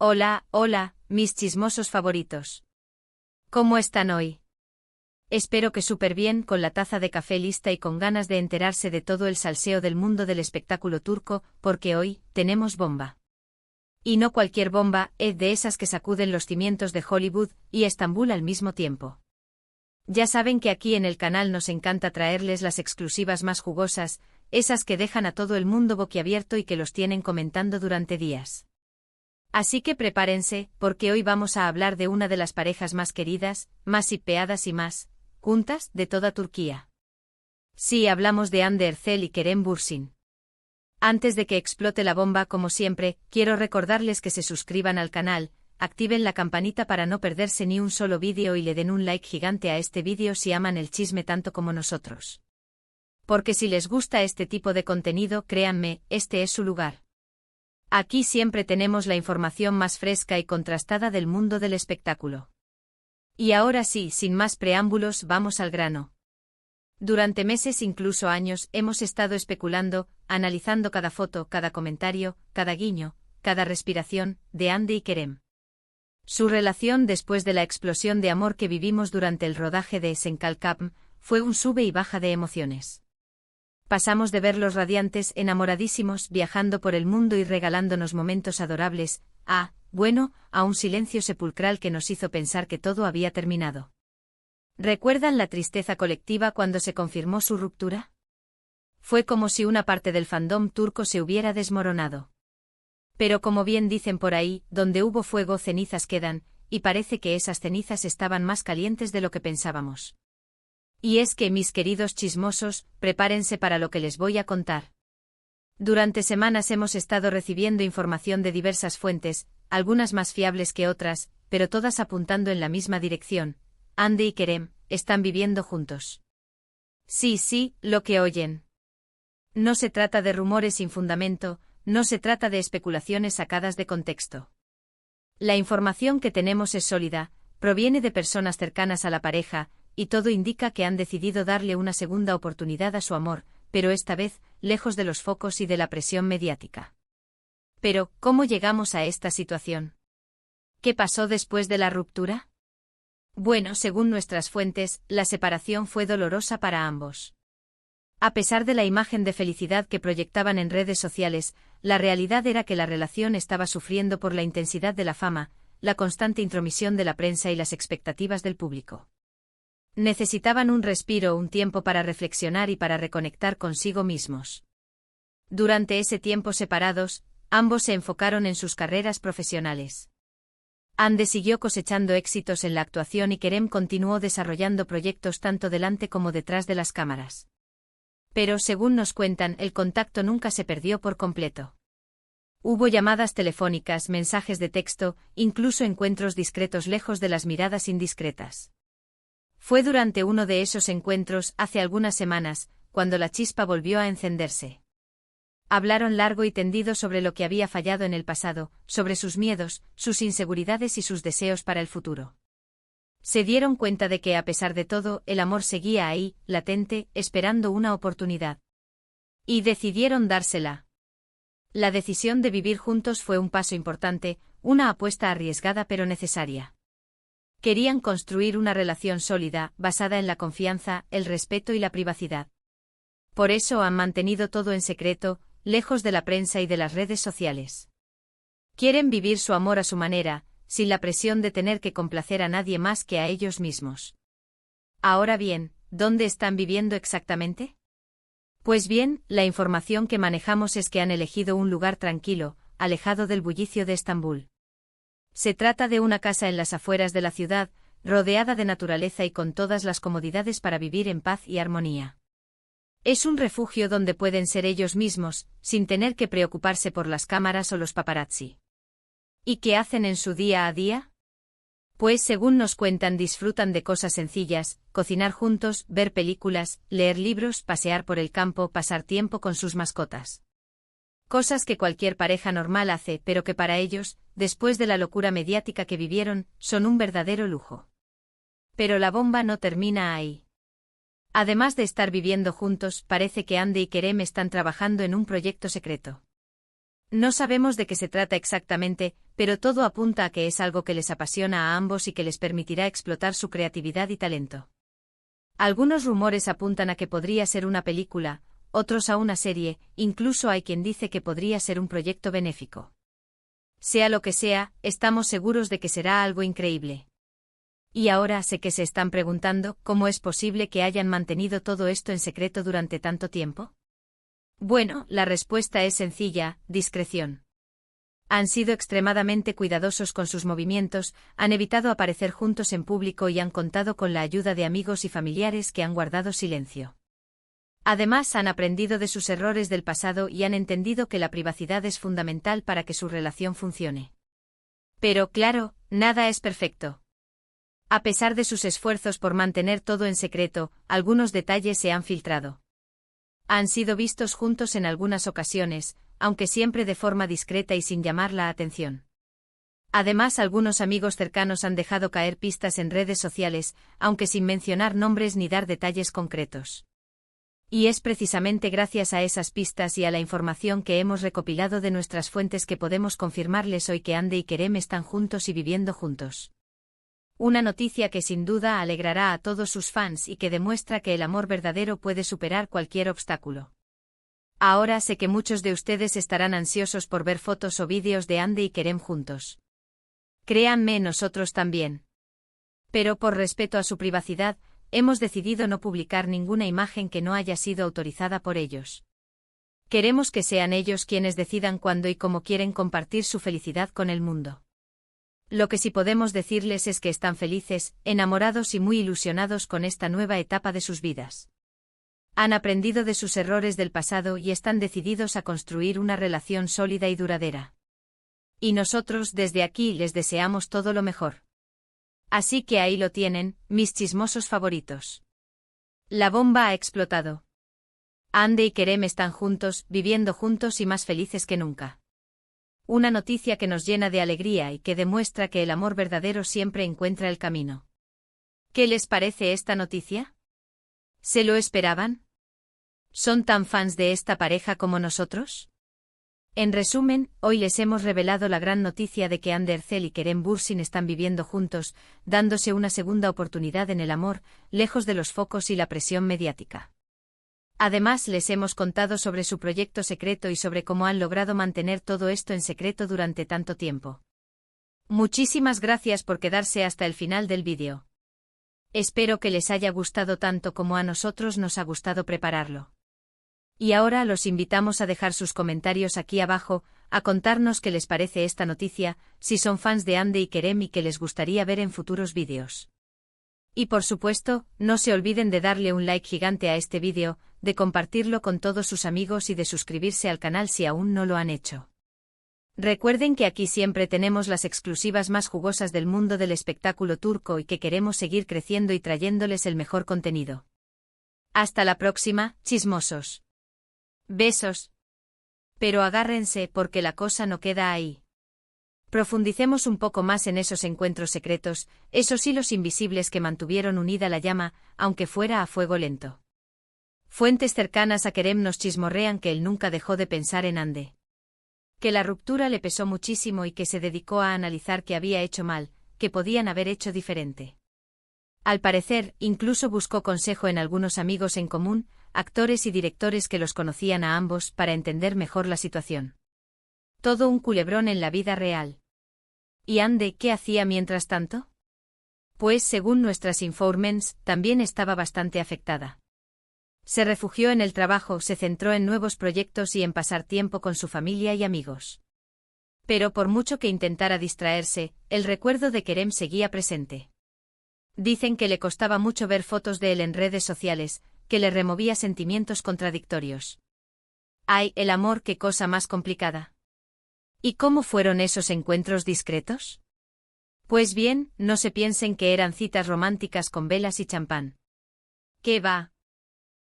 Hola, hola, mis chismosos favoritos. ¿Cómo están hoy? Espero que súper bien, con la taza de café lista y con ganas de enterarse de todo el salseo del mundo del espectáculo turco, porque hoy tenemos bomba. Y no cualquier bomba, es de esas que sacuden los cimientos de Hollywood y Estambul al mismo tiempo. Ya saben que aquí en el canal nos encanta traerles las exclusivas más jugosas, esas que dejan a todo el mundo boquiabierto y que los tienen comentando durante días. Así que prepárense, porque hoy vamos a hablar de una de las parejas más queridas, más hipeadas y más juntas de toda Turquía. Sí, hablamos de Hande Erçel y Kerem Bürsin. Antes de que explote la bomba, como siempre, quiero recordarles que se suscriban al canal, activen la campanita para no perderse ni un solo vídeo y le den un like gigante a este vídeo si aman el chisme tanto como nosotros. Porque si les gusta este tipo de contenido, créanme, este es su lugar. Aquí siempre tenemos la información más fresca y contrastada del mundo del espectáculo. Y ahora sí, sin más preámbulos, vamos al grano. Durante meses, incluso años, hemos estado especulando, analizando cada foto, cada comentario, cada guiño, cada respiración, de Hande y Kerem. Su relación después de la explosión de amor que vivimos durante el rodaje de Senkalkapm fue un sube y baja de emociones. Pasamos de verlos radiantes, enamoradísimos, viajando por el mundo y regalándonos momentos adorables, a un silencio sepulcral que nos hizo pensar que todo había terminado. ¿Recuerdan la tristeza colectiva cuando se confirmó su ruptura? Fue como si una parte del fandom turco se hubiera desmoronado. Pero como bien dicen por ahí, donde hubo fuego cenizas quedan, y parece que esas cenizas estaban más calientes de lo que pensábamos. Y es que, mis queridos chismosos, prepárense para lo que les voy a contar. Durante semanas hemos estado recibiendo información de diversas fuentes, algunas más fiables que otras, pero todas apuntando en la misma dirección. Hande y Kerem están viviendo juntos. Sí, lo que oyen. No se trata de rumores sin fundamento, no se trata de especulaciones sacadas de contexto. La información que tenemos es sólida, proviene de personas cercanas a la pareja, y todo indica que han decidido darle una segunda oportunidad a su amor, pero esta vez, lejos de los focos y de la presión mediática. Pero, ¿cómo llegamos a esta situación? ¿Qué pasó después de la ruptura? Bueno, según nuestras fuentes, la separación fue dolorosa para ambos. A pesar de la imagen de felicidad que proyectaban en redes sociales, la realidad era que la relación estaba sufriendo por la intensidad de la fama, la constante intromisión de la prensa y las expectativas del público. Necesitaban un respiro, un tiempo para reflexionar y para reconectar consigo mismos. Durante ese tiempo separados, ambos se enfocaron en sus carreras profesionales. Hande siguió cosechando éxitos en la actuación y Kerem continuó desarrollando proyectos tanto delante como detrás de las cámaras. Pero, según nos cuentan, el contacto nunca se perdió por completo. Hubo llamadas telefónicas, mensajes de texto, incluso encuentros discretos lejos de las miradas indiscretas. Fue durante uno de esos encuentros, hace algunas semanas, cuando la chispa volvió a encenderse. Hablaron largo y tendido sobre lo que había fallado en el pasado, sobre sus miedos, sus inseguridades y sus deseos para el futuro. Se dieron cuenta de que, a pesar de todo, el amor seguía ahí, latente, esperando una oportunidad. Y decidieron dársela. La decisión de vivir juntos fue un paso importante, una apuesta arriesgada pero necesaria. Querían construir una relación sólida, basada en la confianza, el respeto y la privacidad. Por eso han mantenido todo en secreto, lejos de la prensa y de las redes sociales. Quieren vivir su amor a su manera, sin la presión de tener que complacer a nadie más que a ellos mismos. Ahora bien, ¿dónde están viviendo exactamente? Pues bien, la información que manejamos es que han elegido un lugar tranquilo, alejado del bullicio de Estambul. Se trata de una casa en las afueras de la ciudad, rodeada de naturaleza y con todas las comodidades para vivir en paz y armonía. Es un refugio donde pueden ser ellos mismos, sin tener que preocuparse por las cámaras o los paparazzi. ¿Y qué hacen en su día a día? Pues según nos cuentan, disfrutan de cosas sencillas, cocinar juntos, ver películas, leer libros, pasear por el campo, pasar tiempo con sus mascotas. Cosas que cualquier pareja normal hace, pero que para ellos, después de la locura mediática que vivieron, son un verdadero lujo. Pero la bomba no termina ahí. Además de estar viviendo juntos, parece que Hande y Kerem están trabajando en un proyecto secreto. No sabemos de qué se trata exactamente, pero todo apunta a que es algo que les apasiona a ambos y que les permitirá explotar su creatividad y talento. Algunos rumores apuntan a que podría ser una película, otros a una serie, incluso hay quien dice que podría ser un proyecto benéfico. Sea lo que sea, estamos seguros de que será algo increíble. Y ahora sé que se están preguntando cómo es posible que hayan mantenido todo esto en secreto durante tanto tiempo. Bueno, la respuesta es sencilla: discreción. Han sido extremadamente cuidadosos con sus movimientos, han evitado aparecer juntos en público y han contado con la ayuda de amigos y familiares que han guardado silencio. Además, han aprendido de sus errores del pasado y han entendido que la privacidad es fundamental para que su relación funcione. Pero, claro, nada es perfecto. A pesar de sus esfuerzos por mantener todo en secreto, algunos detalles se han filtrado. Han sido vistos juntos en algunas ocasiones, aunque siempre de forma discreta y sin llamar la atención. Además, algunos amigos cercanos han dejado caer pistas en redes sociales, aunque sin mencionar nombres ni dar detalles concretos. Y es precisamente gracias a esas pistas y a la información que hemos recopilado de nuestras fuentes que podemos confirmarles hoy que Ande y Kerem están juntos y viviendo juntos. Una noticia que sin duda alegrará a todos sus fans y que demuestra que el amor verdadero puede superar cualquier obstáculo. Ahora sé que muchos de ustedes estarán ansiosos por ver fotos o vídeos de Ande y Kerem juntos. Créanme, nosotros también. Pero por respeto a su privacidad, hemos decidido no publicar ninguna imagen que no haya sido autorizada por ellos. Queremos que sean ellos quienes decidan cuándo y cómo quieren compartir su felicidad con el mundo. Lo que sí podemos decirles es que están felices, enamorados y muy ilusionados con esta nueva etapa de sus vidas. Han aprendido de sus errores del pasado y están decididos a construir una relación sólida y duradera. Y nosotros desde aquí les deseamos todo lo mejor. Así que ahí lo tienen, mis chismosos favoritos. La bomba ha explotado. Ande y Kerem están juntos, viviendo juntos y más felices que nunca. Una noticia que nos llena de alegría y que demuestra que el amor verdadero siempre encuentra el camino. ¿Qué les parece esta noticia? ¿Se lo esperaban? ¿Son tan fans de esta pareja como nosotros? En resumen, hoy les hemos revelado la gran noticia de que Ande Erçel y Kerem Bürsin están viviendo juntos, dándose una segunda oportunidad en el amor, lejos de los focos y la presión mediática. Además, les hemos contado sobre su proyecto secreto y sobre cómo han logrado mantener todo esto en secreto durante tanto tiempo. Muchísimas gracias por quedarse hasta el final del vídeo. Espero que les haya gustado tanto como a nosotros nos ha gustado prepararlo. Y ahora los invitamos a dejar sus comentarios aquí abajo, a contarnos qué les parece esta noticia, si son fans de Ande y Kerem y qué les gustaría ver en futuros vídeos. Y por supuesto, no se olviden de darle un like gigante a este vídeo, de compartirlo con todos sus amigos y de suscribirse al canal si aún no lo han hecho. Recuerden que aquí siempre tenemos las exclusivas más jugosas del mundo del espectáculo turco y que queremos seguir creciendo y trayéndoles el mejor contenido. Hasta la próxima, chismosos. Besos. Pero agárrense porque la cosa no queda ahí. Profundicemos un poco más en esos encuentros secretos, esos hilos invisibles que mantuvieron unida la llama, aunque fuera a fuego lento. Fuentes cercanas a Kerem nos chismorrean que él nunca dejó de pensar en Ande. Que la ruptura le pesó muchísimo y que se dedicó a analizar qué había hecho mal, qué podían haber hecho diferente. Al parecer, incluso buscó consejo en algunos amigos en común, actores y directores que los conocían a ambos para entender mejor la situación. Todo un culebrón en la vida real. ¿Y Ande qué hacía mientras tanto? Pues según nuestras informants, también estaba bastante afectada. Se refugió en el trabajo, se centró en nuevos proyectos y en pasar tiempo con su familia y amigos. Pero por mucho que intentara distraerse, el recuerdo de Kerem seguía presente. Dicen que le costaba mucho ver fotos de él en redes sociales, que le removía sentimientos contradictorios. ¡Ay, el amor, qué cosa más complicada! ¿Y cómo fueron esos encuentros discretos? Pues bien, no se piensen que eran citas románticas con velas y champán. ¿Qué va?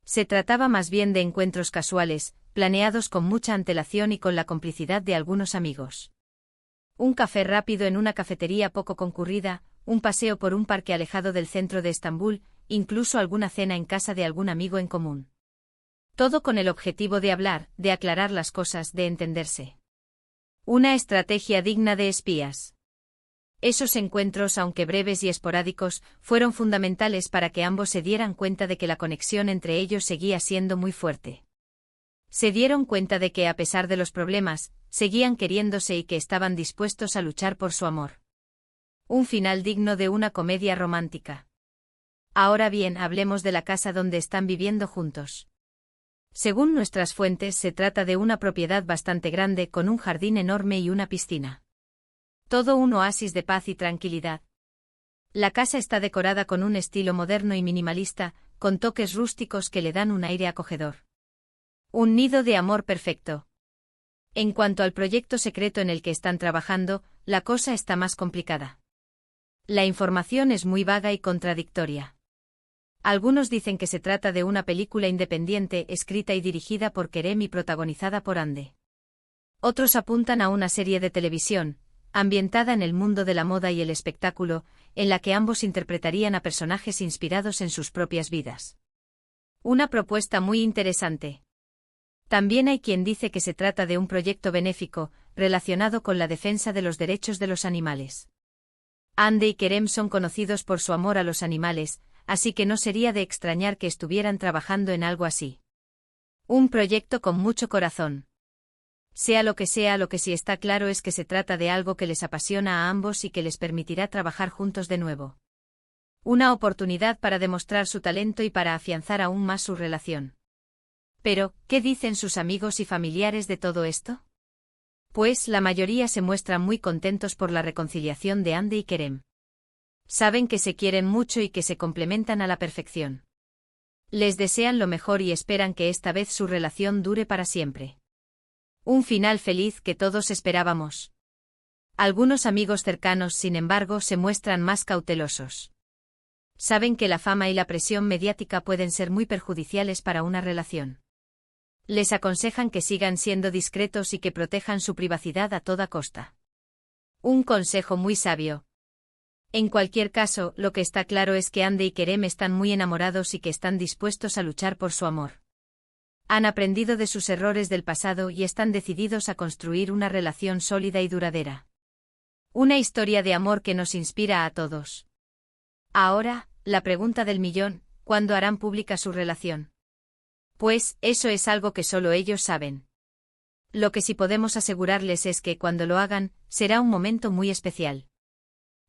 Se trataba más bien de encuentros casuales, planeados con mucha antelación y con la complicidad de algunos amigos. Un café rápido en una cafetería poco concurrida, un paseo por un parque alejado del centro de Estambul, incluso alguna cena en casa de algún amigo en común. Todo con el objetivo de hablar, de aclarar las cosas, de entenderse. Una estrategia digna de espías. Esos encuentros, aunque breves y esporádicos, fueron fundamentales para que ambos se dieran cuenta de que la conexión entre ellos seguía siendo muy fuerte. Se dieron cuenta de que, a pesar de los problemas, seguían queriéndose y que estaban dispuestos a luchar por su amor. Un final digno de una comedia romántica. Ahora bien, hablemos de la casa donde están viviendo juntos. Según nuestras fuentes, se trata de una propiedad bastante grande con un jardín enorme y una piscina. Todo un oasis de paz y tranquilidad. La casa está decorada con un estilo moderno y minimalista, con toques rústicos que le dan un aire acogedor. Un nido de amor perfecto. En cuanto al proyecto secreto en el que están trabajando, la cosa está más complicada. La información es muy vaga y contradictoria. Algunos dicen que se trata de una película independiente escrita y dirigida por Kerem y protagonizada por Hande. Otros apuntan a una serie de televisión, ambientada en el mundo de la moda y el espectáculo, en la que ambos interpretarían a personajes inspirados en sus propias vidas. Una propuesta muy interesante. También hay quien dice que se trata de un proyecto benéfico, relacionado con la defensa de los derechos de los animales. Hande y Kerem son conocidos por su amor a los animales, así que no sería de extrañar que estuvieran trabajando en algo así. Un proyecto con mucho corazón. Sea, lo que sí está claro es que se trata de algo que les apasiona a ambos y que les permitirá trabajar juntos de nuevo. Una oportunidad para demostrar su talento y para afianzar aún más su relación. Pero, ¿qué dicen sus amigos y familiares de todo esto? Pues la mayoría se muestran muy contentos por la reconciliación de Hande y Kerem. Saben que se quieren mucho y que se complementan a la perfección. Les desean lo mejor y esperan que esta vez su relación dure para siempre. Un final feliz que todos esperábamos. Algunos amigos cercanos, sin embargo, se muestran más cautelosos. Saben que la fama y la presión mediática pueden ser muy perjudiciales para una relación. Les aconsejan que sigan siendo discretos y que protejan su privacidad a toda costa. Un consejo muy sabio. En cualquier caso, lo que está claro es que Hande y Kerem están muy enamorados y que están dispuestos a luchar por su amor. Han aprendido de sus errores del pasado y están decididos a construir una relación sólida y duradera. Una historia de amor que nos inspira a todos. Ahora, la pregunta del millón, ¿cuándo harán pública su relación? Pues, eso es algo que solo ellos saben. Lo que sí podemos asegurarles es que cuando lo hagan, será un momento muy especial.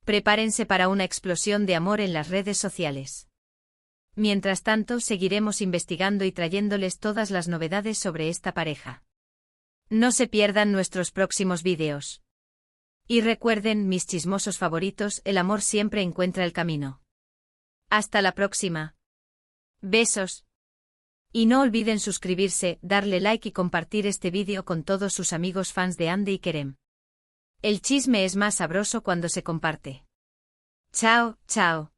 Prepárense para una explosión de amor en las redes sociales. Mientras tanto, seguiremos investigando y trayéndoles todas las novedades sobre esta pareja. No se pierdan nuestros próximos vídeos. Y recuerden, mis chismosos favoritos, el amor siempre encuentra el camino. Hasta la próxima. Besos. Y no olviden suscribirse, darle like y compartir este vídeo con todos sus amigos fans de Hande y Kerem. El chisme es más sabroso cuando se comparte. Chao, chao.